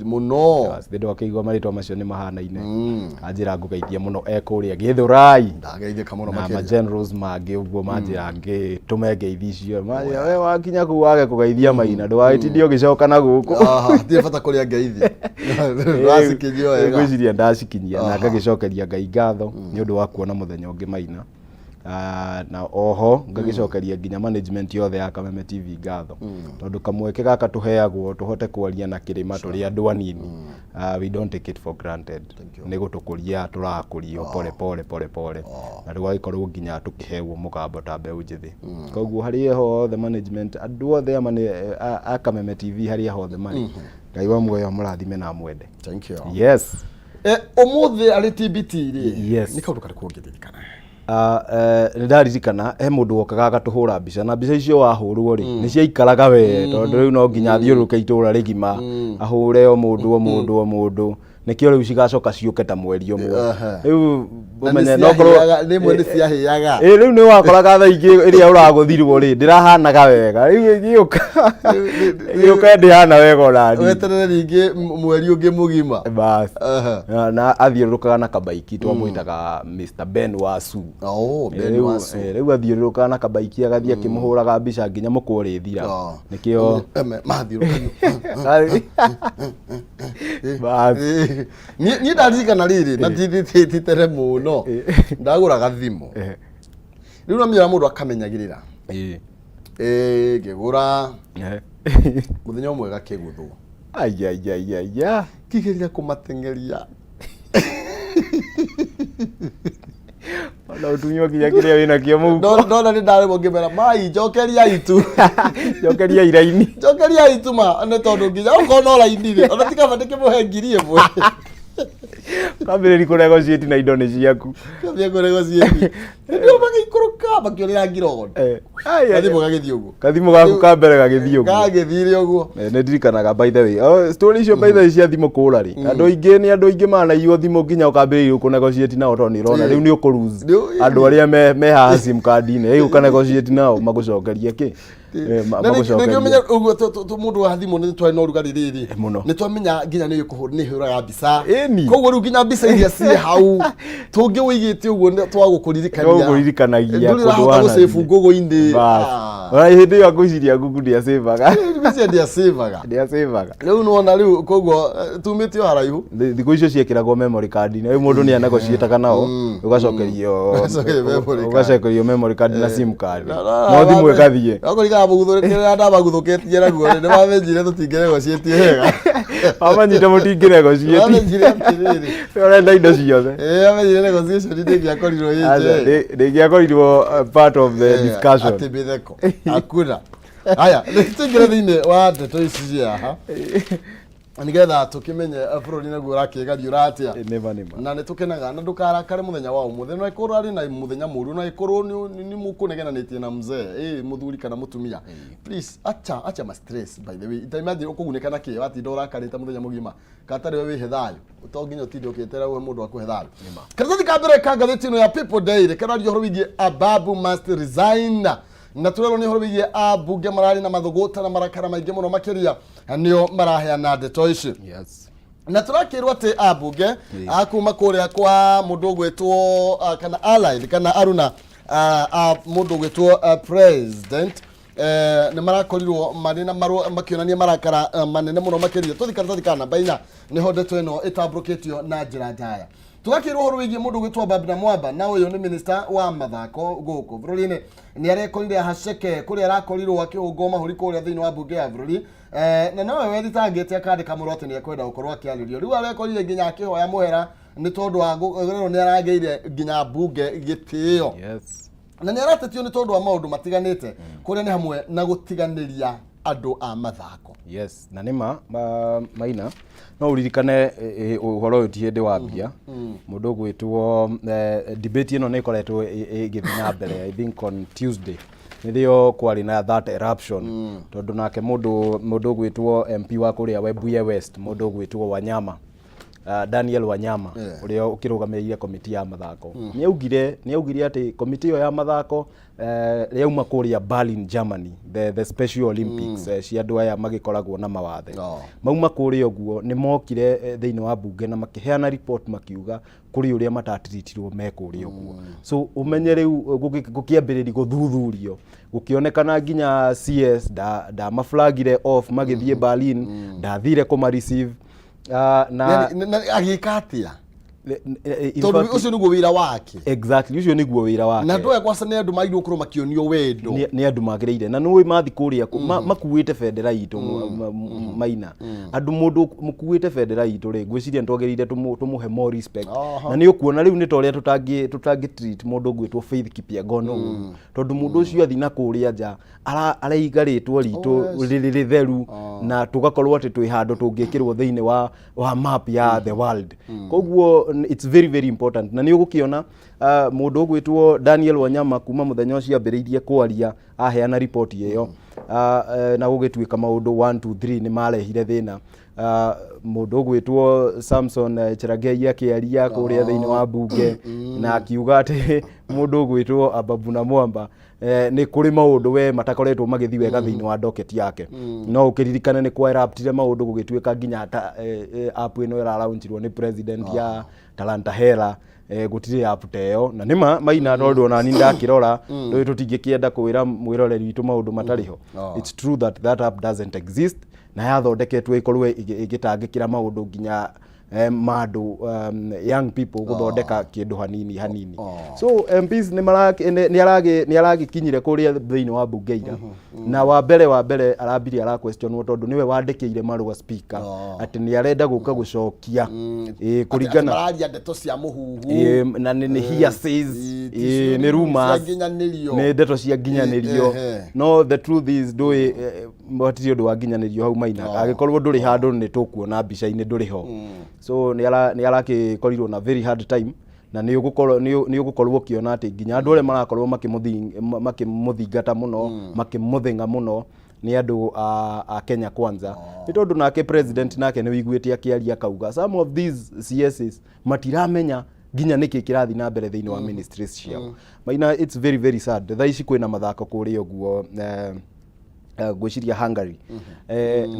muno ndendo akigwa maritwa macio ni mahanaine anjira ngugeithia muno ekuria Githurai ndageithia muno makiri ma generals mangĩ ũguo manjira ngĩ tumengeithia icio manjira we wakinya ku wage kugeithia maina ndwaitindio ũgicoka na gũkũ ndire bata kũrĩa ngeithi ndasikinyio wega ngwiciria ndasikinyia na ngagicokeria Ngai ngatho ni ũndũ wa kuona mũthenya ũngĩ maina na oho ngagicokeria nginya management yothe ya Kameme TV ngatho tondu kamweke gaka tuheagwo tuhote kwaria na kirima turi andu anini we don't take it for granted ni gutukuria turakurio pole na rwaikorwo nginya tukihegwo mugambo ta mbeu njithi koguo hari ho the management andu othe a Kameme TV hari ho the mari Ngai wa muoyo murathime na mwende. Thank you. Yes. Umuthi ari TBT ri yes. Ni kaundu kari kuongererikana ndaririkana he mundu wokaga agatuhura mbica na mbica icio wahurwo ri ni ciaikaraga we tondu riu no nginya thiuruke itura rigima ahure o mundu nikio riu cigacoka ciuke ta mweri umwe riu bumenye no korwo rimwe ni ciahiaga riu ni wakoraga tha ingi iria uraguthirwo ri ndirahanaga wega riu giuka ndihana wega onani weterere ringi mweri ungi mugima bas na athiurukaga na kabaiki twamwitaga Mr Ben Wasu Ben Wasu riu athiurukaga na kabaiki agathia kimuhuraga mbica nginya mukuri thira nikio mathiurukaga bas ni ndaririkana riri na titere muno ndaguraga thimu riu namira mundu akamenyagirira ngigura muthenya umwe gakiguthwo ayayayaya kigeria kumatengeria ona utunywa kinya kiria wina kio mu ndona ni ndare ngimera mai njokeria itu njokeria iraini njokeria itu ma ne tondu nginya ukona raini ri ona tikabandike muhengirie mwe kabere negotiate na indo ni ciaku kabere negotiate ndio magikuruka bakiorera ngiro kathimo gagithii uguo kathimo gaku ka mbere gagithii uguo gagithire uguo ne ndirikanaga by the way story icio by the way cia thimo kura ri andu ingi mana iyo thimo nginya ukambiririe ku negotiate nao to ni rona riu ni ukuruse andu aria me haha sim card ine riu ka negotiate nao magucokerie ki ndio menya uguo to mundu wa thimo ni twari no rugari riri ni twamenya nginya ni hura mbica koguo riu nginya mbica iria ci hau tungi wigite uguo twagukuririkanagia kundu wana save gogo inde ora hindi yo akuciria guku ndia saveaga ndia saveaga riu nona riu koguo tumitio haraihu thiku icio ciekiragwo memory card ni riu mundu ni anagotietaga nao ugacokerio memory card na sim card no thimu ikathie baguthurekera ndabaguthuketie naguo ni bamenyire tutingeregocietie wega amanyite mutingeregocietie amenyire atiriri orenda indo ciothe amenyire negotiation ndingiakorirwo ndingiakorirwo part of the discussion atibitheko akuna haya nitingire thine wa ndeto ici haha nigetha tukimenye bururi naguo rakigario ratia na nitukenaga na ndukarakare muthenya wa umuthi no ikorwo ari na muthenya muru na ikorwo ni mukunegenanitie na mzee muthuri kana mutumia please acha ma stress by the way imagine ukugunekana ki wati ndorakarita muthenya mugima katari we hethayo utonginya utinde ukitera we mundu akuhe thayo karatathi ka mbere ka ngatheti no ya People Daily karario horo wigie Ababu must resign na turero ni horo wigie abunge marari na mathugota na marakara maingi muno makiria nio maraheana ndeto ici na turakirwa ati abunge akuma kuria kwa mundu gwetwo kana allied kana aruna mundu gwetwo president ne marakorirwo manena makionania marakara manene muno makiria tuthikana baina ni ho ndeto ino itabroketio na njira njaya tugakirwo horo wigie mundu gwetwo Babina Mwamba na uyu ni minister wa mathako guku bururi-ini ni arekorire haceke kuri arakorirwo akiungoma huri kuria thiini wa bunge ya bururi na nawe wethitangite akandika murote ni ekwenda gukorwo akiaririo riu arekorire nginya akihoya muhera ni tondu wa gurero ni arageire nginya bunge gitio na ni aratetio ni tondu wa maundu matiganite kuria ni hamwe na gutiganiria andu a mathako na nima maina no uririkane uhoro uyu ti hindi wambia mundu gwitwo debate ino ni ikoretwo igithina mbere I think on Tuesday nirio kwari na that eruption tondu nake mundu gwitwo MP wa kuria Webuye West mundu gwitwo Wanyama Daniel Wanyama uria ukirugamirire komiti ya mathako niaugire ati komiti yo ya mathako yauma kuria Berlin Germany the Special Olympics cia andu aya magikoragwo na mawathe mauma kuria uguo ni mokire thiini wa bunge na makiheana report makiuga kuri uria matatiritirwo me kuria uguo so umenye riu gukiambiriri guthuthurio gukionekana nginya CS da maflagire off magithie Berlin ndathire kuma receive na agikatia tondu ucio niguo wira wake exactly ucio niguo wira wake na ndoe kwasa ne andu magirwo kurwo makionio wendo ni andu magirire na nui mathi kuria makuite bendera itu maina andu mundu mukuite bendera itu ri gwiciria ndogerire tumuhe more respect na ni ukuona riu ni toria tutangi treat mundu gwitwo Faith Kipyegon tondu mundu ucio athi na kuria nja araigaritwo ritu ritheru na tugakorwo ati twi handu tungikirwo thiini wa map ya the world koguo it's very very important na ni ugukiona mundu gwitwo Daniel Wanyama kuma muthenya ucio ambiriirie kwaria aheana report iyo na gugituika maundu 1 2 3 ni marehire thina mundu gwitwo Samson Cheragei akiaria kuria thiini wa bunge na akiuga ati mundu gwitwo Ababuna Mwamba ni kuri maundu we matakoretwo magithi wega thiini wa docket yake no ukiririkana ni kwa eruptire maundu gugituika nginya app ino ira launchirwo ni president ya Talanta Hera gutire app teo na nima maina ndondo na ni ndakirora ndo tutingikienda kwira mwiroreri witu maundu matariho it's true that app doesn't exist na yathondeketwo ikorwe igitangikira maundu nginya madu young people guthondeka kindu hanini so MPs ni aragi kinyire kuria thiini wa bungeira na wa mbere arambiri ara question tondu niwe wandikire marua speaker ati ni arenda guka gucokia kuringana mararia ndeto cia muhuhu na ni hearsays ni rumors ni ndeto cia nginyanirio no the truth is ndui mbotiri undu wa nginyanirio hau maina agikorwo nduri handu ni tukuona mbica-ini nduri ho so ni arakikoriro na very hard time na ni ugukorwo kiona ati nginya andu ole marakorwo makimuthingata muno makimuthinga muno ni andu a Kenya Kwanza ni tondu nake president nake ni wiguitie akiaria kauga some of these CSs matiramenya nginya niki kirathi na mbere thiini wa ministries ciao maina it's very very sad thaici kwina mathako kuria uguo gwiciria Hungary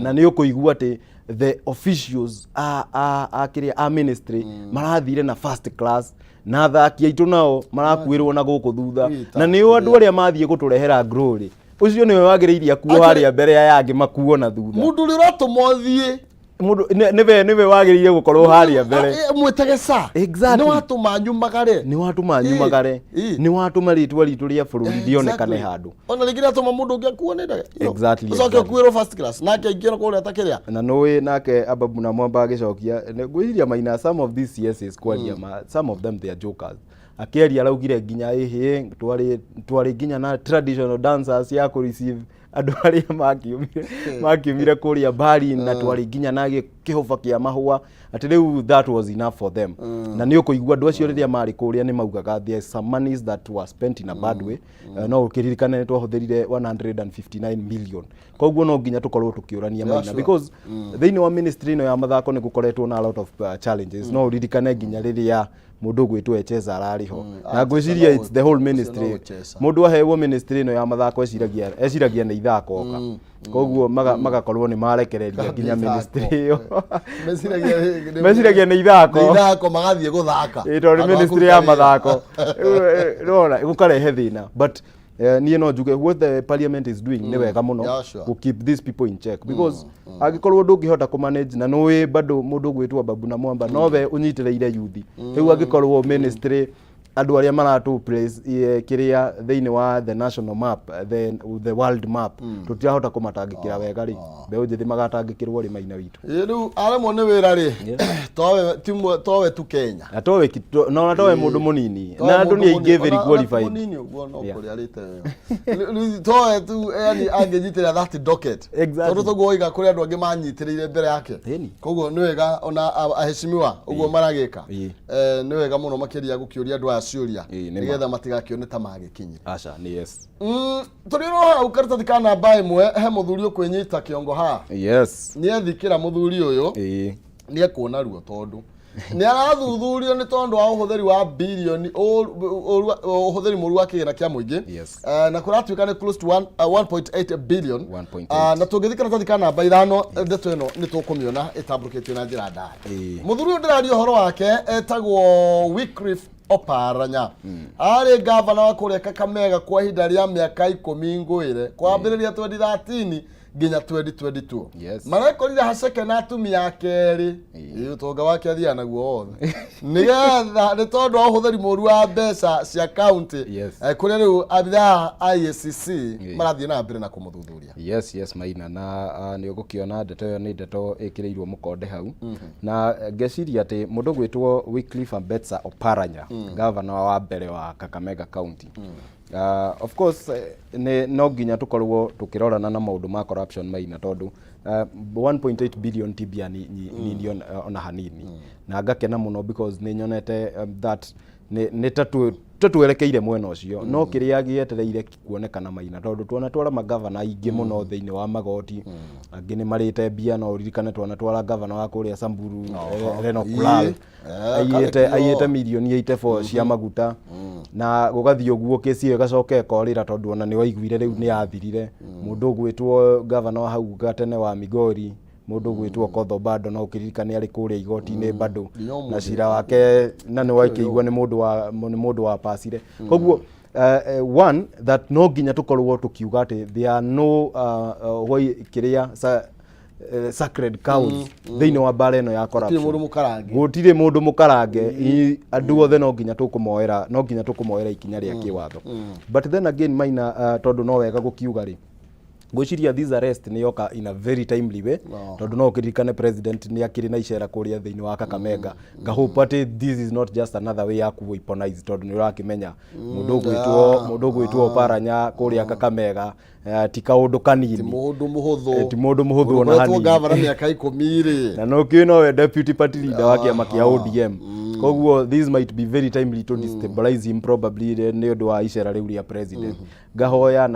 na ni ukuigua ati the officials a ministry marathire na first class na thaki aitu nao marakuirwo na guku thutha na ni andu aria mathie guturehera glory ucio niwe wagiriiria kuo haria mbere ya yangi makuo na thutha mundu riratumwothie mundu niwe wagiriire gukorwo haria mbere mwetegesa exactly ni watu manyumagare ni watu maritwa ritu ria bururi dionekane handu ona ligira tuma mundu ungiakuonera exactly ucoke kuiro first class nake ingira kuria takiria na nowe nake Ababuna Mwamba agicokia ngwiria maina some of these CSs kwaria some of them they are jokers akeria raugire nginya twari nginya na traditional dancers ya ku receive andu aria makiumire kuria Berlin na twari nginya na kihofa kia mahua ati riu that was enough for them na ni ukuigua andu acio riria mari kuria ni maugaga there some monies that were spent in a bad way no ukiririkana ni twahuthirire 159 million koguo no nginya tukorwo tukiurania maina because thiini wa ministry no ya mathako ni gukoretwo na a lot of challenges no uririkane nginya riria mundu gwitwo Echeza arariho na gwiciria it's the whole ministry mundu ahewo ministry no ya mathako eciragia ni ithako oka koguo magakorwo ni marekereria nginya ministry iyo meciragia ni ithako magathie guthaka ito ministry ya mathako rora gukarehe thina but niye no njuge what the parliament is doing ni wega muno to keep these people in check because agikorwo ndungihota ku manage na nowe bado mundu gwitwa Ababuna Mwamba nowe unyitireire youth riu agikorwo ministry andu aria maratu place kiria thiini wa the national map the world map tutirahota kumatangikira wega ri mbeu njithi magatangikirwo ri maina witu riu aremwo ni wira ri towe tu Kenya atowe no towe mundu munini na andu ni aingi very qualified munini uguo no kuri arite towe tu yani angejitira that docket tondu toguo iga kuri andu angi manyitiriire mbere yake koguo ni wega ona aheshimiwa uguo maragika ni wega muno makiria gukiuria andu ciuria nigetha matigakione ta magikinyira acha ni yes turiro hau karatathi kana mbae mwe he muthuri ukwinyita kiongo ha yes ni ethikira muthuri uyu ni ekuona ruo tondu nĩ arathuthurio nĩ tondũ wa ũhũthĩri wa birioni ũhũthĩri mũru wa kĩgĩna kĩa mũingĩ na kũratuĩka nĩ close to 1.8 billion na tũngĩthika na twathika namba ithano ndeto ĩno nĩ tũkũmĩona ĩtambũrũkĩtio na njĩra ndaya mũthuri ũyũ ndĩraria ũhoro wake etagwo Wycliffe Oparanya arĩ gavana wa kũrĩa Kakamega kwa ihinda rĩa mĩaka 10 ngũĩre kwambĩrĩria 2013 nginya 2022 marakorire haceke na atumia akerĩ ũtonga wake athia naguo wothe nĩgetha nĩ tondũ wa ũhũthĩri mũru wa mbeca cia county kũrĩa rĩu abithaa IACC marathiĩ na mbere na kũmũthuthuria yes Maina na nĩ ũgũkĩona ndeto ĩyo nĩ ndeto ĩkĩrĩirwo mũkonde hau na ngeciria atĩ mũndũ gwĩtwo Wycliffe Oparanya gavana wa mbere wa Kakamega County of course no nginya tukorwo tukirorana na maundu ma corruption Maina tondu 1.8 billion tibia ni ona hanini na ngakena muno because ni nyonete that ni tatuerekeire mwena ucio no kiria gietereire kuonekana Maina tondu tuona twara magavana aingi muno thiini wa magoti angi ni marite bia no ririkane tuona twara gavana wa kuria Samburu Reno Kulal ayete milioni 84 cia maguta na gugathio guo kesi gacoke korira tondu ona ni waiguire riu ni athirire mundu gwitwo gavana wa hau gatene wa Migori mundu gwitwo Kotho bado no ukiririkane ari kuria igoti-ini bado na cira wake na ni waikigwa ni mundu wa pasire koguo one that no nginya tukorwo tukiuga ati there are no kiria sacred cows thiini wa bara ino ya corruption gutire mundu mukarange andu othe no nginya tukumoera ikinya ria kiwatho but then again Maina tondu no wega gukiuga ri gwiciria this arrest ni yoka in a very timely way tondu no ukirikane president ni akiri na icera kuria thiini wa Kakamega hope ati this is not just another way ya weaponize tondu ni urakimenya mundu gwitwo Oparanya kuria Kakamega ti kaundu kanini ti mundu muhuthu ona hanini gavana miaka 10 na no kino we deputy party leader wa kiama kia ODM koguo this might be very timely to destabilize him probably ni undu wa icera riu ria president gahoya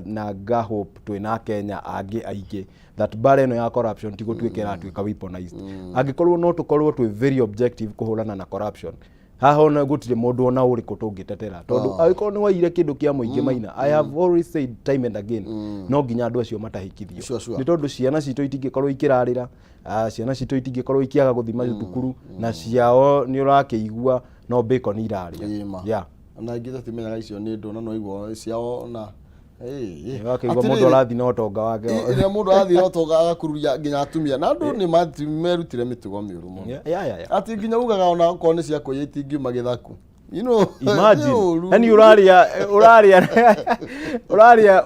na ga hope twina Kenya angi aingi that bara ino ya corruption ti gutwikira atwika weaponized angikorwo no tukorwo twi very objective kuhurana na corruption haha ona gutire mundu ona uriku tungitetera tondu agikorwo ni waire kindu kia muingi Maina I have always said time and again no nginya andu acio matahikithio ni tondu ciana citu itingikorwo ikirarira ciana citu itingikorwo ikiaga guthima thukuru na ciao ni urakiigua no bacon iraria na ngitha timenyaga icio ni ndu na no igwo ciao na wakigwa mundu arathi na utonga wake ira mundu arathi na utonga agakururia nginya atumia na andu ni merutire mitugo miuru muno ati nginya ugaga ona ko ni cia kuya itingiuma githaku imagine yani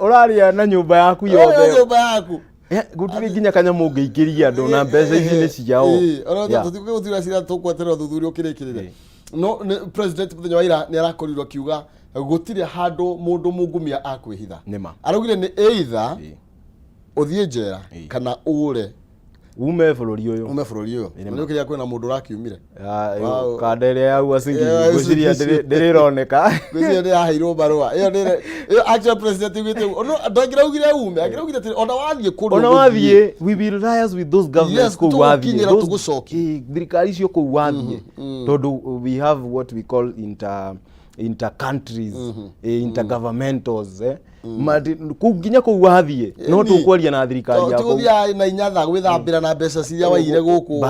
uraria na nyumba yaku yothe gutire nginya kanyamu ngiikiria andu na mbeca ici ni ciao ona tutikuthira cira tukwetera thuthuria ukirikirire no president muthenya wa ira ni arakorirwo kiuga gutire handu mundu mungumia akwihitha araugire ni either uthie njera kana ure ume bururi uyu ndio kiria kwena mundu rakiumire kandere ya wasingi gwiciria ndirironeka gwiciria ndiraheirwo barua iyo actual president gwite no ndagira ugire ume agira ati ona wathie we will liaise with those governments ko wathie thirikari cio ko wathie tondu we have what we call inter countries intergovernmentals kuginya ko wathie no tukwaria na thirikari yako tuthia na inyatha gwithambira na mbeca ciria waire guku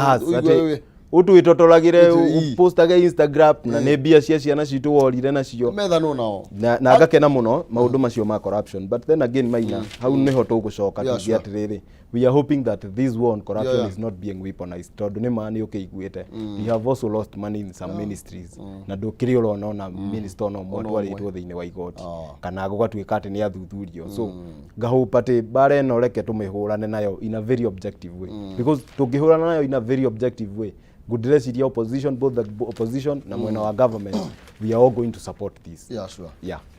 utwitotolagire postaga Instagram na ne bia cia ciana citu worire nacio methano nao na ngakena muno maundu macio ma corruption but then again Maina hau niho tugucoka tugia atiriri we are hoping that this war on corruption is not being weaponized tondu ni mani ukiguite we have also lost money in some ministries na ndukiri urona minister no mwatwaritwo thiini wa igoti kana gugatuika ati ni athuthurio so ngahope ati bara eno reke tumihurane nayo in a very objective way because tungihurana nayo in a very objective way good recipe opposition both the opposition na mwena wa government we are all going to support this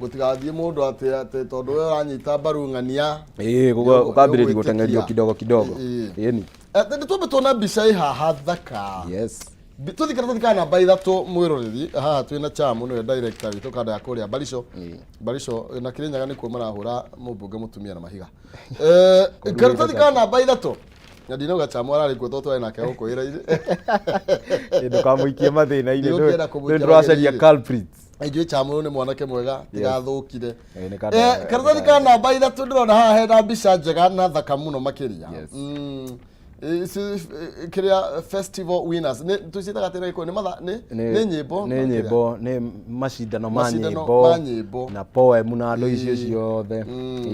gutigathie mundu ate tondu we uranyita baru ngania ukambiriria gutengerio kidogo yani nitume tuona mbica haha thaka tuthikana namba ithatu mwiroreri haha twina chamu no director witu kanda ya kuria Barisho na Kirinyaga nikuo marahura mubunge mutumia na mahiga tuthikana namba ithatu na ndino gachamora ari kuto twa nake gukwira ire ndukamuikie mathina ine nduracaria culprits Ijue Chamuru ni mwanake mwega tigathukire karatathi ka namba 3 ndirona haha hena mbica njega na thaka muno makiria kiria festival winners ni tucitaga tena iko ni nyimbo ni macindano ma nyimbo na poem na ndo icio ciothe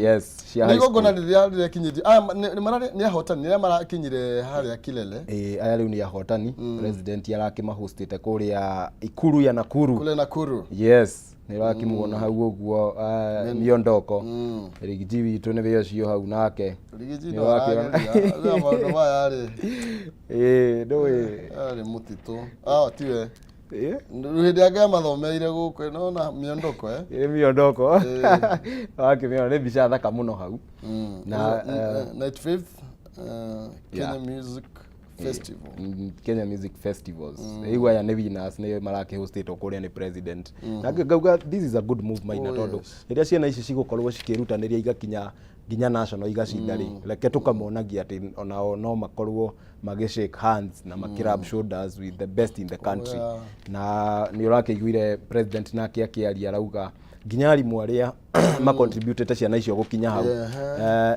yes cia ni gongona rĩrĩa kinyithio ni ahotani ni marakinyire haria kilele aya riu ni ahotani president yarakimahostite kuria ikuru ya Nakuru kule Nakuru yes nirakimuona hau uguo miondoko rigiji witu ni vio cio hau nake rigiji no arageria maundu maya ri ndoi ari mutitu tiwe hindi ake mathomeire guku nona miondoko miondoko akimiona ni mbica thaka muno hau na night 5th Kenya Music Festival Kenya Music Festivals igwa ya winners ne marake hostito kuria ni president na ngauga this is a good move maina tondu iria ciana ici cigukorwo cikirutaniria igakinya ginya national igacindari reke tukamonagia ati onao no makorwo magishake hands na makirab shoulders with the best in the country na ni urakiguire president nake akiaria rauga ginya arimu aria ma contribute ciana icio gukinya hau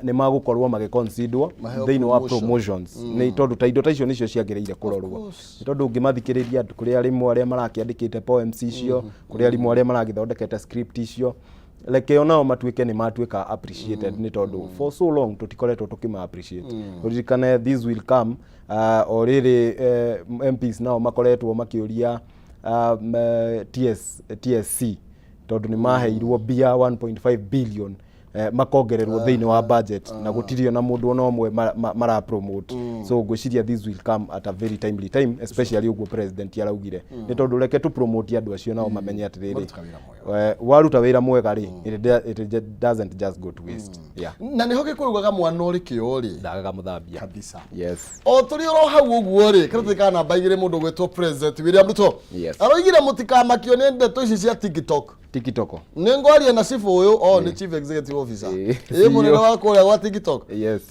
ni magukorwo magiconsiderwo thĩinĩ wa promotions ni tondu ta indo ta icio nicio ciagĩrĩire kurorwo ni tondu ungimathikĩrĩria kuri arimu aria marakiandĩkĩte poems icio kuri arimu aria maragithondekete script icio leke onao matuike ni matuika appreciated ni tondu for so long tutikoretwo tukima appreciate uririkane this will come already MPs nao makoretwo makiuria TSC tondu ni maheirwo bia 1.5 billion makongererwo thĩinĩ wa budget na gutirio na mundu ona omwe mara promote so ngwiciria this will come at a very timely time especially uguo president yaraugire ni tondu reke tu promote andu acio nao mamenye atiriri waruta wira mwega ri it doesn't just go to waste na ni hoke kurugaga mwana uri kiori ndagaga muthambia kabisa yes o turi ro hau uguo ri karate kana baigire mundu gwetwo president William Ruto aroigire mutikamakio ni ndeto ici cia TikTok ningwaria na sifu uyu ni chief executive officer munene wa kuria gwa TikTok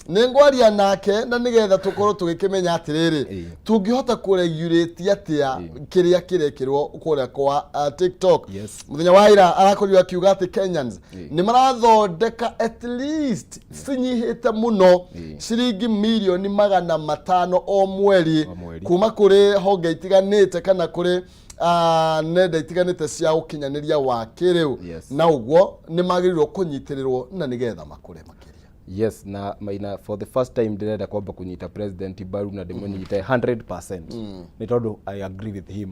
ningwaria nake na nigetha tukorwo tugikimenya atiriri tungihota kuregulate atia kiria kirekirwo kuria kwa TikTok muthenya wa ira arakorirwo akiuga ati Kenyans ni marathondeka at least sinyihite muno ciringi milioni 500 o mweri kuma kuri honge itiganite kana kuri nenda itiganite cia ukinyaniria wa kiriu na uguo ni magirirwo kunyitirirwo na nigetha makure makiria na maina for the first time direda kwamba kunyita president Baru na demunyite 100% ni tondu I agree with him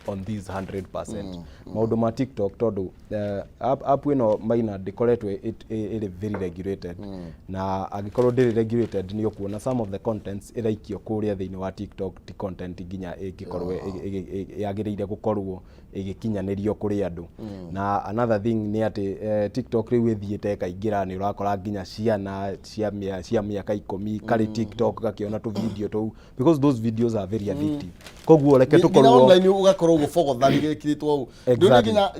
on this 100% maundu ma TikTok tondu app ino maina ndikoretwe it very regulated na agikorwo ndiri regulated ni ukuona some of the contents iraikio kuria thiini wa TikTok ti content ginya igikorwo yagiriire gukorwo igikinyanirio kuri andu na another thing ni ati TikTok riu ithiite kaingira ni urakora ginya ciana cia miaka 10 kari TikTok gakiona tu video tu because those videos are very addictive koguo reke tukorwo online ugakorwo gufogotha gikiritwo au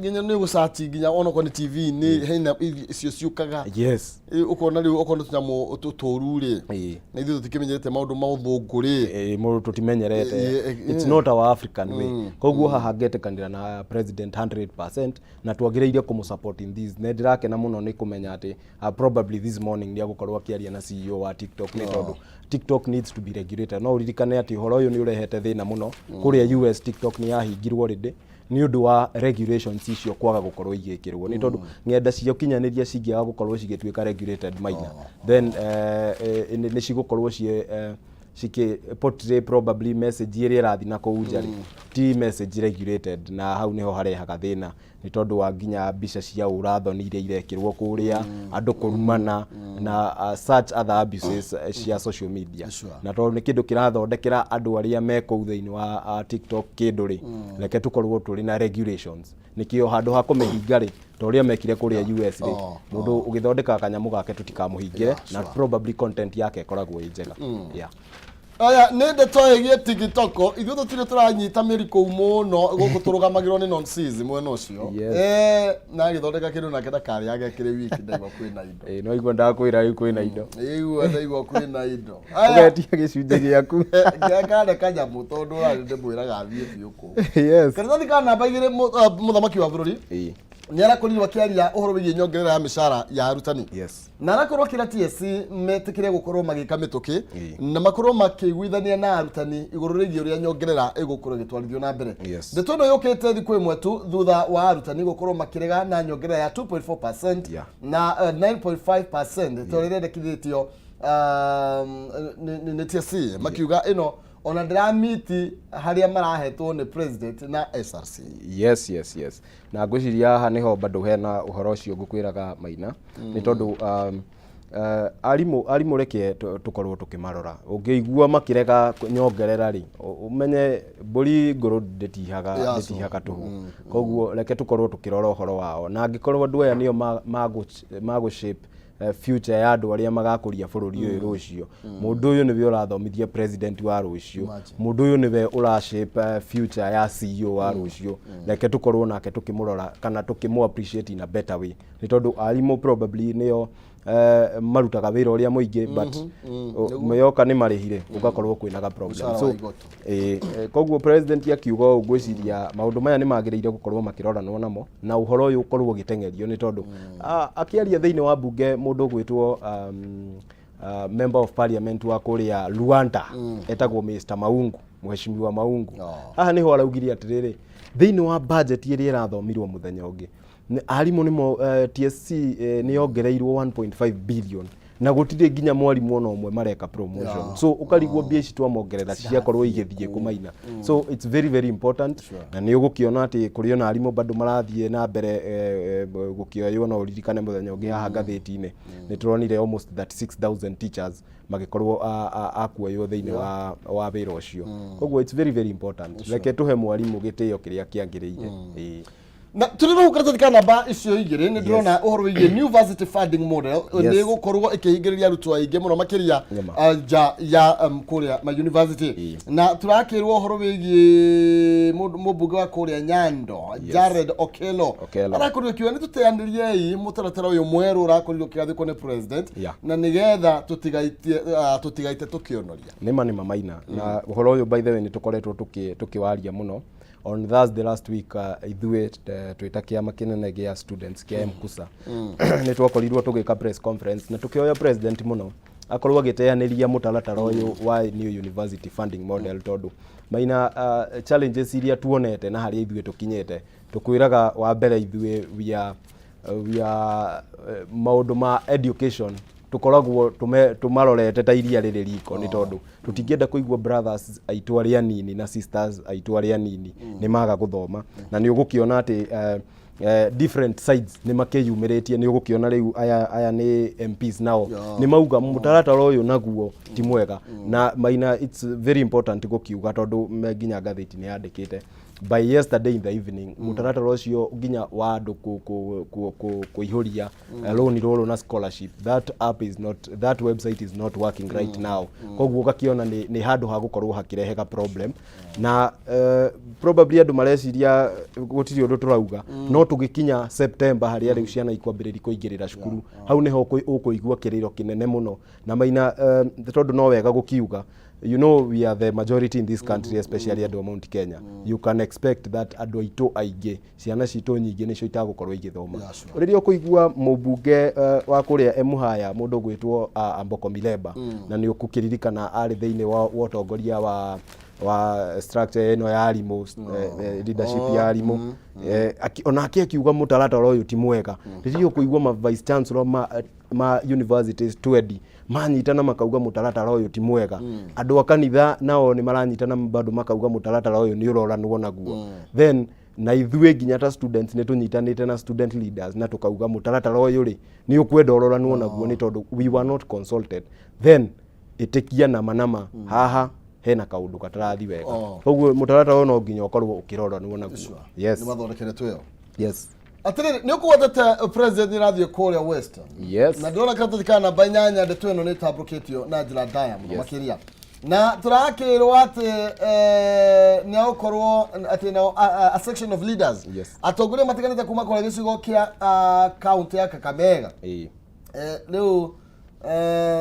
ginya ni gusearch ginya ono ko ni TV ni hena icio ciukaga ukona riu ukona tunyamo tutururi na ithu tutikimenyerete maundu mauthunguri mundu tutimenyerete it's not our African way koguo haha ngetekanira na president 100% na twagireire kumusupport in this ne ndirake na muno ni kumenya ati probably this morning ni agukorwo akiaria na CEO wa TikTok ni tondu TikTok needs to be regulated no uririkane ati horo uyu ni urehete thina muno kuria US TikTok ni yahingirwo already ni undu wa regulations icio kwaga gukorwo igikirwo ni tondu ngenda cio kinyaniria cingiaga gukorwo cigituika regulated maina then ni cigukorwo ciki portray probably message iria irathi na kuunjari ti message regulated na hau niho harehaga thina ni tondu wa ginya mbica cia urathoni iria irekirwo kuria andu kurumana na such other abuses cia social media na tondu ni kindu kirathondekera andu aria meko thiini wa TikTok kinduri reke tukorwo turi na regulations nikio handu ha kumehingari toria mekire kuria US ri mundu ugithondeka kanyamu gake tutikamuhingire na probably content yake koragwo njega aya nende toegie TikTok ithuĩ tũtirĩ tũranyita mĩriko mũno gũkũ tũrũgamagĩrwo nĩ nonsense mwena ũcio na gĩthondeka kĩndũ nake ndakarĩ agekĩre wiki ndaigua kwĩna indo no igua ndakwĩra rĩu kwĩna indo ndaigua kwĩna indo ũgetia gĩcunjĩ gĩaku ngekane kanyamũ tondũ ũrarĩ ndĩmwĩraga thiĩ biũ kũu karĩthathi ka namba 2 mũthamaki wa bũrũri nĩ arakorirwo akĩaria ũhoro wĩgiĩ nyongerera ya mĩcara ya arutani na arakorwo kĩra TSC metĩkĩre gũkorwo magĩka mĩtũkĩ na makorwo makĩiguithania na arutani igũrũ rĩgiĩ ũrĩa nyongerera ĩgũkorwo ĩgĩtwarithio na mbere. Ndeto ĩno yũkĩte thikũ ĩmwe tu thutha wa arutani gũkorwo makĩrega na nyongerera ya 2.4% na 9.5% tondũ ĩrendekithĩtio nĩ TSC makiuga ĩno ona ndiramiti haria marahetwo ni president na SRC. Yes na ngwiciria haha niho bado hena uhoro ucio ngukwiraga Maina ni tondu arimu reke tukorwo tukimarora ungiigua makirega nyongerera ri umenye mburi nguru nditihaga tuhu koguo reke tukorwo tukirora uhoro wao na angikorwo andu aya nio mago shape future ya andu aria magakuria bururi uyu rucio mundu uyu niwe urathomithia president wa rucio mundu uyu niwe ura shape future ya CEO wa rucio reke tukorwo nake tukimurora kana tukimu appreciate in a better way ni tondu arimu probably nio marutaga wira uria muingi but meyoka ni marihire ugakorwo kwinaga problem so koguo president akiuga ugwiciria maundu maya ni magiriire gukorwo makiroranwo namo na uhoro uyu ukorwo gitengerio ni tondu akiaria thiini wa bunge mundu gwitwo member of parliament wa kuria Luanda etagwo Mr Maungu mheshimiwa Maungu haha niho araugiria atiriri thiini wa budget iria irathomirwo muthenya ungi arimu nimo TSC ni yongereirwo 1.5 billion na gutire nginya mwarimu ono umwe mareka promotion so ukarigwo mbia ici twamongerera ciakorwo igithie kumaina so it's very important na ni ugukiona ati kuri ona arimu bado marathie na mbere gukioywo na uririkane muthenya ungi haha ngathiti-ini ni turonire almost 36000 teachers magikorwo akuoywo thiini wa wira ucio koguo it's very important reke tuhe mwarimu gitio kiria kiangiriire na turiro ukarata ka namba icio igire ni ndrona uhoro wige university funding model ni gukorwo ikihingiriria arutwo aingi muno makiria ya kuria ma university na turakirwo uhoro wige mubunge wa kuria Nyando Jared Okelo arakorwo kiwa ni tuteanirie mutaratara uyu mweru urakorwo kigathikwo ni president na nigetha tutigaite tukionoria nima Maina na uhoro uyu by the way ni tukoretwo tukiwaria muno on Thursday last week ithuĩ twita kiama kinene gia students kia MKUSA ni twakorirwo tugika press conference na tukioya president muno akorwo agiteaniria mutaratara uyu wa new university funding model tondu Maina challenges iria tuonete na haria ithuĩ tukinyete tukwiraga wa mbere ithuĩ we are maundu ma education tukoragwo tumarorete ta iria riri riko ni tondu tutingienda kuigua brothers aitu aria nini na sisters aitu aria nini ni maga guthoma na ni ugukiona ati different sides ni makiyumiritie ni ugukiona riu aya ni MPs nao ni mauga mutaratara uyu naguo ti mwega na Maina it's very important gukiuga tondu nginya ngathiti ni yandikite by yesterday in the evening mutaratara ucio nginya wa andu kuihuria loan rolo na scholarship that website is not working right now koguo gakiona ni handu ha gukorwo hakirehega problem na probably andu mareciria gutiri undu turauga no tugikinya September haria riu ciana ikwambiriri kuingirira cukuru hau niho ukuigua kiriro kinene muno na Maina tondu no wega gukiuga you know we are the majority in this country especially at Mount Kenya you can expect that andu aitu aingi ciana citu nyingi nicio itagukorwo igithoma uririo kuigua mubunge wa kuria MUHUNGA mundu gwitwo Amboko Milemba na ni ukukiririkana ari thiini wa utongoria wa structure eno ya arimu leadership ya arimu onake akiuga mutaratara uyu ti mwega uririo kuigua ma vice chancellor ma universities 20 manyitana makauga mutaratara uyu ti mwega andu akanitha nao ni maranyitana bado makauga mutaratara uyu ni uroranwo naguo then na ithuĩ nginya ta students ni tunyitanite na student leaders na tukauga mutaratara uyu ri ni ukwenda uroranwo naguo ni tondu we were not consulted then itikia na manama haha hena kaundu katarathi wega koguo mutaratara uyu no nginya ukorwo ukiroranwo naguo yes ni mathondekere tuyo yes atire ni ukuwatete president irathie kuria Western yes na ndona karatathi kana namba 8 ndeto ino ni tabuketio na njira ndaya muno makiria na turakirwo ati ni akorwo ati na a section of leaders atongoria matiganite kuma kwa gicigo kia county ya Kakamega leo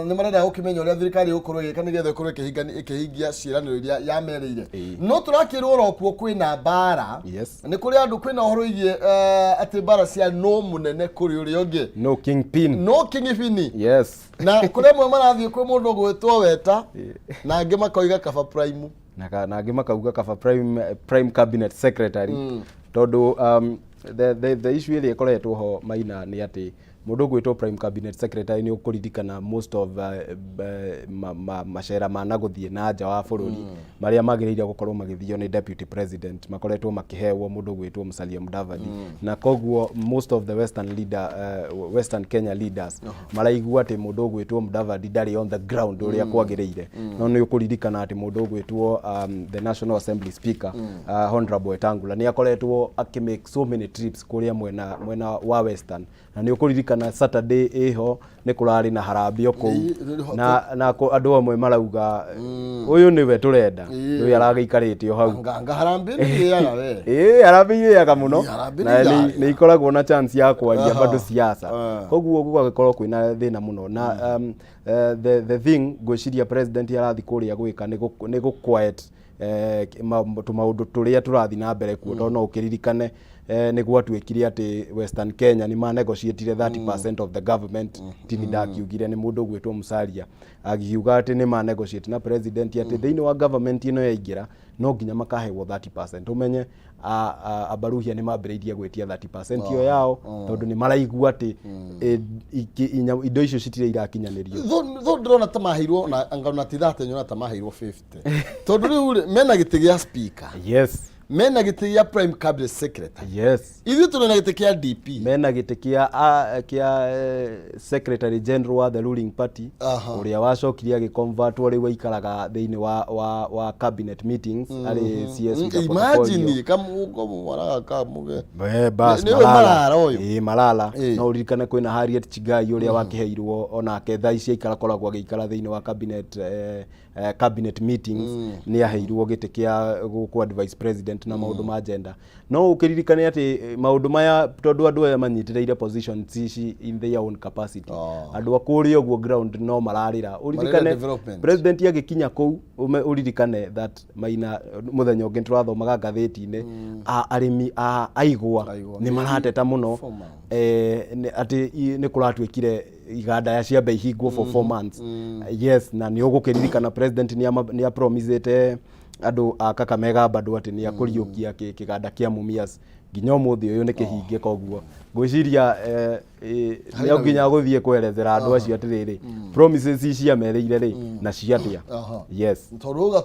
ni marenda ukimenya uria thirikari ukorwo igika nigetha ukorwo ikihingia ciraniro iria yamereire no turakirwo rokuo kwina bara ni kuri andu kwina uhoro igie ati bara cia no munene kuri uria ungi no kingpin na kuri mwe marathie kwi mundu gwitwo weta na angi makoiga kaba prime na angi makauga kaba prime cabinet secretary tondu the issue ile ikoretwo ho maina ni ati mundu gwitwo prime cabinet secretary ni ukuririkana most of mashera managuthie na nja wa bururi maria magiriire gukorwo magithio ni deputy president makoretwo makihewo mundu gwitwo Musalia Mudavadi na koguo most of the western Kenya leaders maraigua ati mundu gwitwo Mudavadi ndari on the ground uria kwagiriire no ni ukuririkana ati mundu gwitwo the National Assembly speaker Honorable Wetangula ni akoretwo akimake so many trips kuria mwena wa western na ni ukuririkana na Saturday iho ni kurari na harambio ku na andu amwe marauga uyu niwe turenda uyu aragiikarite o hau harambio ni yaga we harambio yaga muno na ni ikoragwo na chance ya kwaria bado siasa koguo gugakorwo kwina thina muno na the thing gwiciria president arathi kuria gwika ni gu quiet maundu turia turathi na mbere kuo tono ukiririkane ni gwatwikire ati Western Kenya ni ma negotiate 30% of the government tinida kiugire ni mundu gwitwo Musalia agiuga ati ni ma negotiate na president ati thiini wa government ino yaingira no nginya makahewo 30% umenye abaruhia ni mambiriirie gwetia 30% yo yao tondu ni maraigua ati indo icio citire irakinyanirio tho ndrona tamahirwo na angana ti 30 nyona tamahirwo 50 tondu riu mena giti gia speaker mena giti ya prime cabinet secretary ithu turena giti kia DP mena giti kia secretary general wa the ruling party uria wacokirie agiconvert uri waikaraga thiini wa cabinet meetings ari CS imagine kama waraga kamuge bas malala no urikane kwina Harriet Chigai uria wakiheirwo ona ketha ici ikara koragwo agikara thiini wa cabinet meetings ni aheirwo giti kia ku advice president na maundu ma agenda no ukiririkane ati maundu maya tondu andu aya manyitireire positions ici in their own capacity andu akuri ogwo ground no mararira uririkane president agikinya ku uririkane that maina muthenya ungi turathomaga ngatheti-ini arimi aigwa ni marateta muno ati ni kuratwikire iganda ya ciambe ihingwo for 4 months na ni ugukiririkana president ni a promisete andu Kakamega bado ati ni akuriukia kiganda kia Mumias nginya umuthi uyu ni kihinge koguo gwiciria ni nginya guthie kwerethera andu acio atiriri promises ici ciamereire ri na ciatia toruga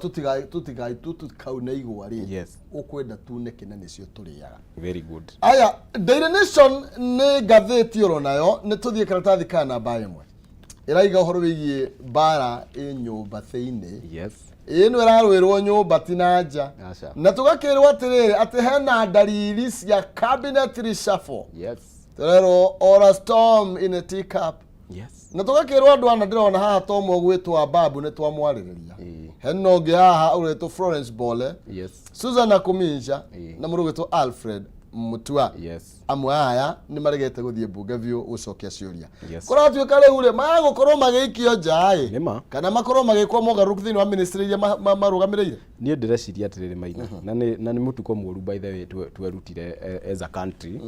tutigai tutikauna igwa ri ukwenda tu nekena nicio turiaga very good aya Daily Nation ni gatheti oro nayo ni tuthie karatathi kana baemwe iraiga uhoro wigie bara nyumba thiini ino irarwirwo nyumba tinanja na tugakirwo atiriri ati hena dalili cia cabinet reshuffle terero or a storm in a teacup na tugakirwo andu ana ndirona haha tomo gwitwa babu ni twamwaririria heno ngi haha uretwo Florence Bole Susan Akuminja na murugitwo Alfred Mutua amwe aya ni maregete guthie bunge vyo ucokia ciuria kuratwika riu ri magukorwo magikio njai kana makorwo magikwo mogaruku thini wa ministry ya marugamireire ni ndireciria atiriri maina na ni mutuko muru by the way twerutire as a country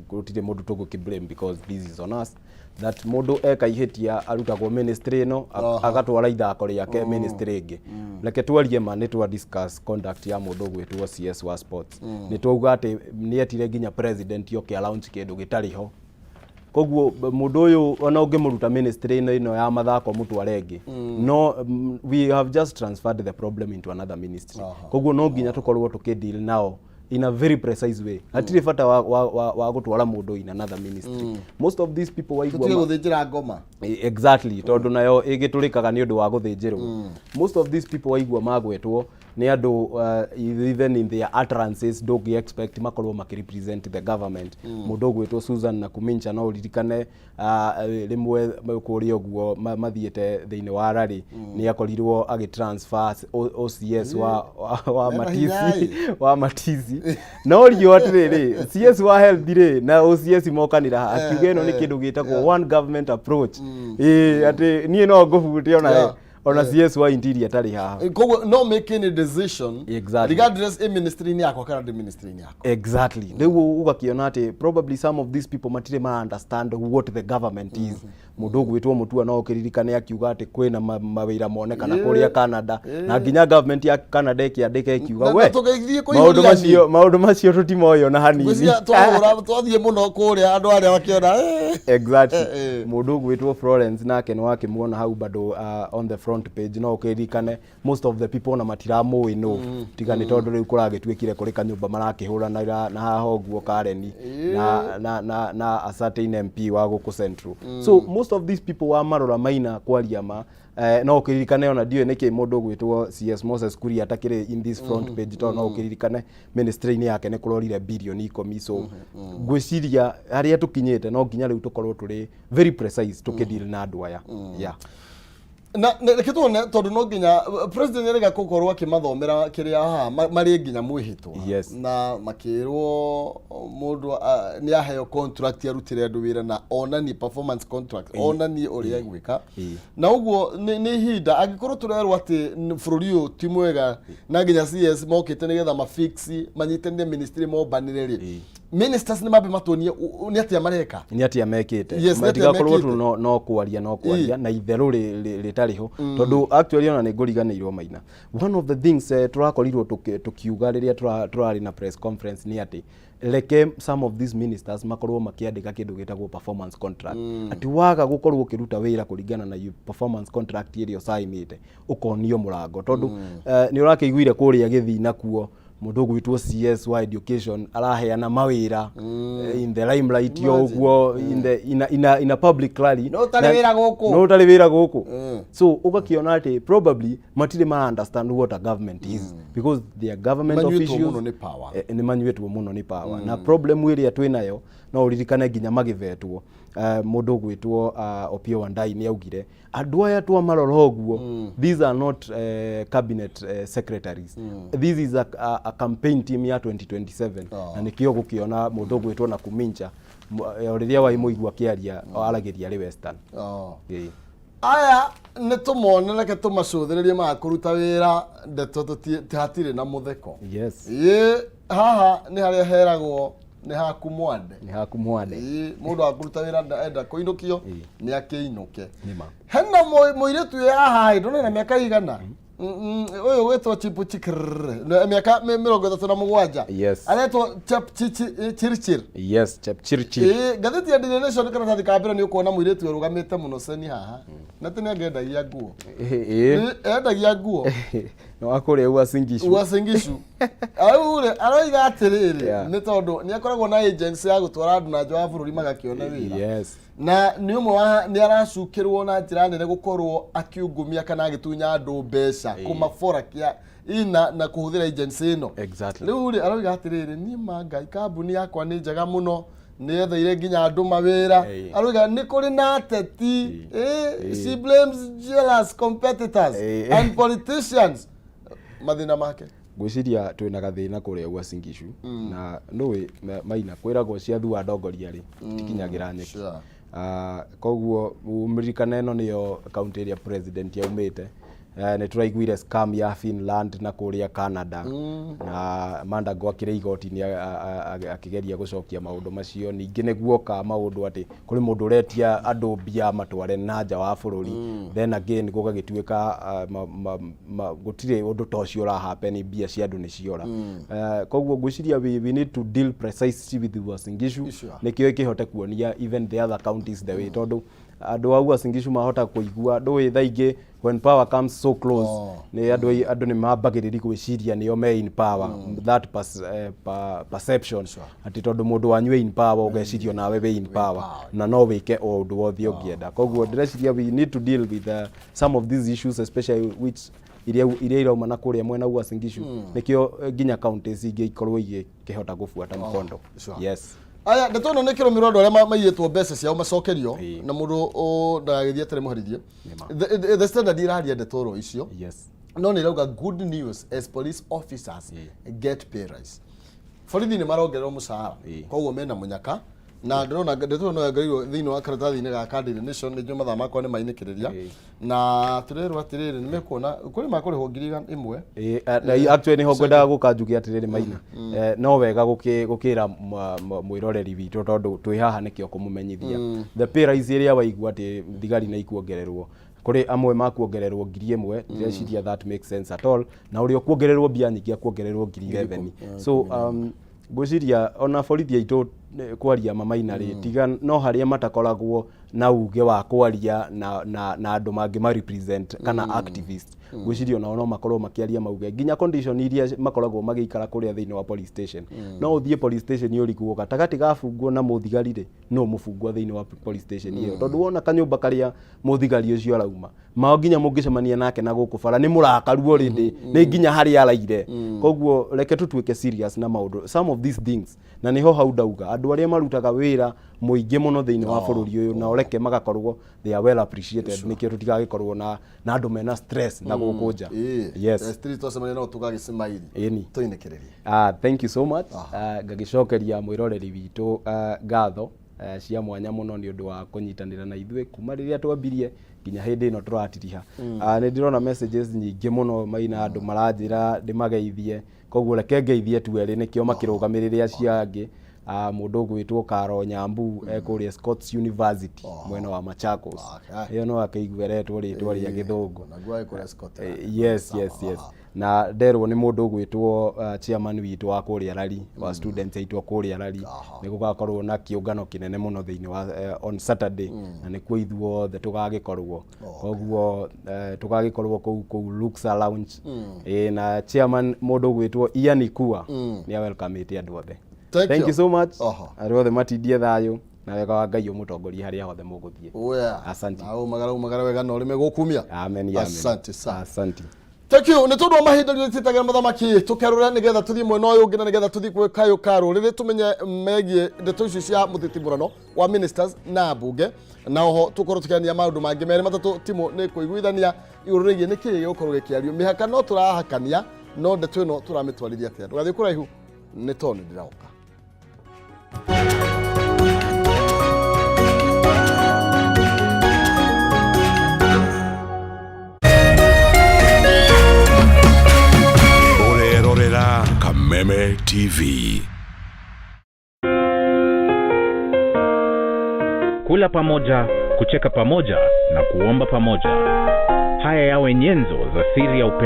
gutire mundu tugukiblame because this is on us that mundu ekaihitia arutagwo ministry no agatwara ithako riake ministry ingi reke twarie ma ni twa discuss conduct ya mundu gwitwo CS wa sports ni twauga ati ni etire nginya president yo kia launch kindu gitariho koguo mundu uyu ona ungimuruta ministry ino ya mathako mutware ngi no we have just transferred the problem into another ministry koguo no nginya tukorwo tukideal nao in a very precise way atire fata wa gutwara mundu in another ministry most of these people waigwa guthinjira ngoma exactly tondu nayo igiturikaga ni undu wa guthinjirwo most of these people waigwa magwetwo ni andu even in their utterances don't expect makorwo makirepresent the government. Mundu gwitwo Susan na Kumincha no ririkane rimwe kuria uguo mathiete thiini wa rally ni akorirwo agitransfer OCS wa Matizi no rio atiriri CS wa health ri na OCS mokanira akiuga ino ni kindu gitagwo one government approach ati nie no ngubute ona CS wa interior tari haha no making a decision regardless ministry ni yako kana ministry ni yako exactly rĩu ugakiona ati probably some of these people matire ma understand what the government is. Mundu gwitwo Mutua no ukiririkane akiuga ati kwina mawira monekana kuria Canada na nginya government ya Canada ikiandika ikiuga we maundu macio tutimoyo na hanini twathie muno kuria andu aria wakiona exactly mundu gwitwo Florence nake no akimuona hau bado on the front page no ukiririkane most of the people na matiramu no tigani tondu riu kuragitwikire kuri kanyumba marakihurana na haha uguo Kareni na a certain MP wa guku Central. So most of these people wa marora maina kwaria ma no ukiririkane ona dio niki mundu gwitwo CS Moses Kuria atakire in this front page to no ukiririkane ministry ni yake ni kurorire billion 10. So gwiciria haria tukinyete no nginya riu tukorwo turi very precise tukideal na andu aya na kitone tondu no nginya president erega gukorwo akimathomera kiria haha mari nginya mwihitwa na makirwo mundu ni aheo contract yarutire andu wira na onani performance contract onani uria gwika na uguo ni hinda agikorwo turerwo ati bururi uyu ti mwega na nginya CS mokite nigetha mafix manyitene ministry mobanire ri ministers ni mabe matonie ni atia mareka ni atia mekite matigakorwo tu no kwaria na itheru ritariho tondu actually ona ni nguriganirwo maina. One of the things turakorirwo tukiuga riria turari na press conference ni ati leke some of these ministers makorwo makiandika kindu gitagwo performance contract ati waga gukorwo ukiruta wira kuringana na performance contract irio saimite ukonio murango tondu ni urakiguire kuria githina kuo mundu gwitwo CS wa education araheana mawira in the limelight yo guo in a public rally no tari wira guku so ugakiona ati probably matire ma understand what a government is because their government officials ni manyuetwo muno ni power na problem iria twinayo no uririkane nginya magivetwo mundu gwitwo Opio Wandai ni augire andu aya twa maroro guo these are not cabinet secretaries this is a campaign team ya 2027 na nikio gukiona mundu gwitwo na Kumincha riria wa imuigwa kiaria aragiria ri Western aya ne tumone nake tumacuthiririe makuruta wira ndeto tuhatire na mutheko haha ni haria heragwo ni hakumwande mundu akuruta wira enda kuinukio ni akiinuke hena moiretu ya haha ndone na miaka igana uyu wetwa chipu chikr na miaka 37 aletwa chapchirchir chapchirchir gatheti ya Daily Nation kana tathi kabira ni ukuona muiretu rugamite muno ceni haha na tene agendagia nguo endagia nguo no akore uasingishu aure aroiga atiriri ni tondu ni akoragwo na agency ya gutwara andu na nja bururi magakiona wira na ni umwe ni aracukirwo na njira nene gukorwo akiungumia kana agitunya andu mbeca kumafora kia ina na kuhuthira agency ino riu ri aroiga atiriri ni manga kambuni yakwa ni njega muno ni ethaire nginya andu mawira aroiga ni kuri na ateti she blames jealous competitors and politicians mathina make gwiciria twina gathina kuria Uasin-Gishu na nui maina kwiragwo cia thua ndongoria ri tikinyagira nyeki koguo umirikane no niyo county area president yaumite ni turaiguire scam ya Finland na kuria Canada na Mandago akire igoti ni akigeria gucokia maundu macio ningi niguo ka maundu ati kuri mundu uretia andu bia matware na nja wa bururi then again gugagituika gutire undu tocio ra happen bia cia andu ni ciora koguo gwiciria we need to deal precisely with Uasin-Gishu nikio ikihote kuonia even the other counties the way tondu andu wa Uasin-Gishu mahota kuigua ndu thaingi when power comes so close ni andu ni mabagiriri gwiciria niyo me in power that perception ati tondu mundu wanywe in power ugecirio nawe we in power na no wike undu wothe ungienda koguo direciria we need to deal with some of these issues especially which iria irauma na kuria mwena wa Singishu nikio ginya counties ingi ikorwo igikihota gufuata mkondo. Yes. Aya ndetono ne kiro mirondo aria maiyetwo mbeca ciao macokerio na mundu ndagithie tere muharithie the standard iraria ndetoro icio. Yes. No ni rauga good news as police officers get pay rise. Borithi ni marongererwo mushahara koguo mena munyaka na ndona ndetono yagairwo thiini wa karatathi-ini ga Daily Nation ni mathaa makwa ni mainikiriria na turerwo atiriri ni mekuona kuri makurihwo ngiri 1. Actually ni hogwendaga gukanjugia atiriri Maina no wega gukira mwiroreri witu tondu twi haha nikio kumumenyithia the pay rise iria waigua ati thigari na ikuongererwo kuri amwe makuongererwo ngiri 1 ndiciria that makes sense at all na uri okuongererwo mbia nyingi akuongererwo ngiri 11 so gwiciria ona borithi aitu kwaria Maina ri tiga no haria matakoragwo na uge wa kwaria na andu mangi ma represent kana activist gwiciria no makorwo makiaria mauge ginya condition iria makoragwo magiikara kuria thiini wa police station no uthie police station yurikuo gatagati gafungwo na muthigari ri no mufungwa thiini wa police station iyo tondu wona kanyumba karia muthigari ucio arauma mao ginya mungicemania nake na guku bara ni murakaru already ni ginya hari araire koguo reke tutuike serious na maundu some of these things na niho hau ndauga andu aria marutaga wira muingi muno thiini wa bururi uyu na ureke magakorwo they are well appreciated nikio tutigagikorwo na andu mena stress na gukunja. Yes, street osemania no tugagicemairi tuinekererie. Thank you so much. Ngagicokeria mwiroreri witu ngatho cia mwanya muno ni undu wa kunyitanira na ithuĩ kuma riria twambirie ginya hindi ino turatiriha. Ni ndirona messages nyingi muno Maina andu maranjira ndimageithie koguo reke ngeithie tu eri nikio makirugamirire acia angi mundu gwitwo Karo Nyambu kuria Scots University mwena wa Machakos iyo no akaigueretwo ritwa ria githungu na gwae kuria Scott. Yes na nderwo ni mundu gwitwo chairman witu wa kuria rally wa students aitwa kuria rally ni gugakorwo na kiungano kinene muno thiini wa on Saturday na ni kwa ithuothe tugagikorwo koguo tugagikorwo ku Luxa Lounge na chairman mundu gwitwo Ian Kua ni welcome ite andu othe. Thank you so much. Arothe matindie thayo na wega wa Ngai umutongoria haria hothe muguthie. Asante. Magara wega no rime gukumia. Amen. Asante sana. Asante. Thank you. Ni tondu mahinda ri titaga mathamaki tukerura nigetha tuthie mwena uyu ngina nigetha tuthie kwe kayo karo riri tumenye megie ndeto icio cia muthitimurano wa ministers na bunge na oho tukorwo tukiania maundu mangi meri matatu timo ni kuiguithania iururie niki gikukorwo gikiario mihaka no turahakania no ndeto ino turamitwarithia atia ndugathie kuraihu ni toni ndirauka. Orerorera Kameme TV. Kula pamoja, kucheka pamoja na kuomba pamoja. Haya yawe nyenzo za siri ya upendo.